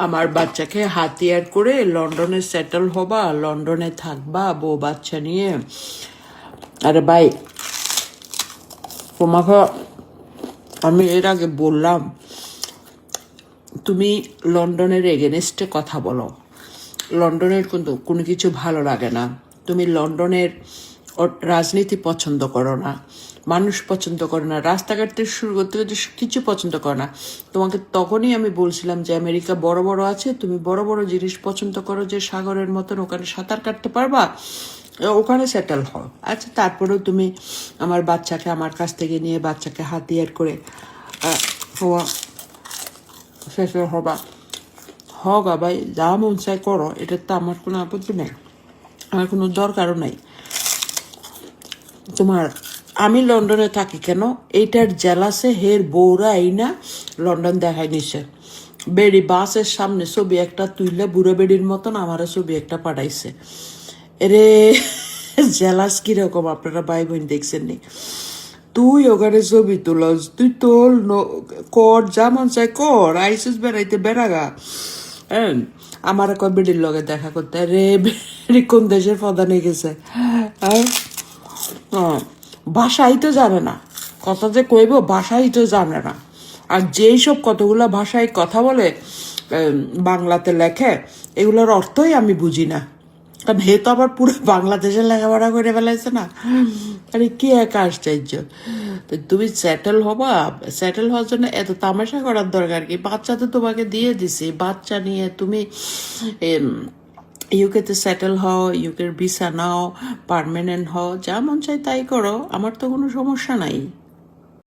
আমার বাচ্চাকে হাতিয়ার করে লন্ডনে সেটেল হবা, লন্ডনে থাকবা বউ বাচ্চা নিয়ে। আরে ভাই, তোমাকে আমি এর আগে বললাম তুমি লন্ডনের এগেনস্টে কথা বলো। লন্ডনের কিন্তু কোনো কিছু ভালো লাগে না। তুমি লন্ডনের রাজনীতি পছন্দ করো না, মানুষ পছন্দ করো না, রাস্তাঘাট থেকে শুরু করতে করতে কিছু পছন্দ করো না। তোমাকে তখনই আমি বলছিলাম যে আমেরিকা বড় বড় আছে, তুমি বড় বড় জিনিস পছন্দ করো, যে সাগরের মতন ওখানে সাঁতার কাটতে পারবা, ওখানে সেটেল হও। আচ্ছা, তারপরেও তুমি আমার বাচ্চাকে আমার কাছ থেকে নিয়ে বাচ্চাকে হাতিয়ার করে সেটেল হবা। হগা ভাই, যা মন চাই করো, এটার তো আমার কোনো আপত্তি নেই, আমার কোনো দরকারও নাই তোমার। আমি লন্ডনে থাকি কেন, এইটার জেলাসে হের বউরা এই না লন্ডন দেখাই নিছে। বেড়ি বাসের সামনে ছবি একটা তুইলে বুড়ো বেড়ির মতন আমার ছবি একটা পাঠাইছে। এরে জেলাস কিরকম আপনারা ভাই বোন দেখছেন নি? তুই ওখানে ছবি তুলস, তুই তোল কর, যা মন চাই কর, আইসিস বেড়াইতে বেড়াগা। হ্যাঁ, আমার কয় বেডির লগে দেখা করতে। রে বেড়ি কোন দেশের প্রধান হয়ে গেছে? ভাষাই তো জানে না, কথা যে কইব ভাষাই তো জানে না। আর যেই সব কতগুলা ভাষায় কথা বলে বাংলাতে লেখে, এগুলোর অর্থই আমি বুঝি না। কারণ হে তো আবার পুরো বাংলাদেশে লেখাপড়া করে ফেলাইছে না। আরে কি এক আশ্চর্য! তো তুমি সেটেল হবা, সেটেল হওয়ার জন্য এত তামাশা করার দরকার কি? বাচ্চা তো তোমাকে দিয়ে দিছি, বাচ্চা নিয়ে তুমি ইউকেতে সেটেল হও, ইউকের ভিসা নাও, পার্মানেন্ট হও, যা মন চাই তাই করো, আমার তো কোনো সমস্যা নাই।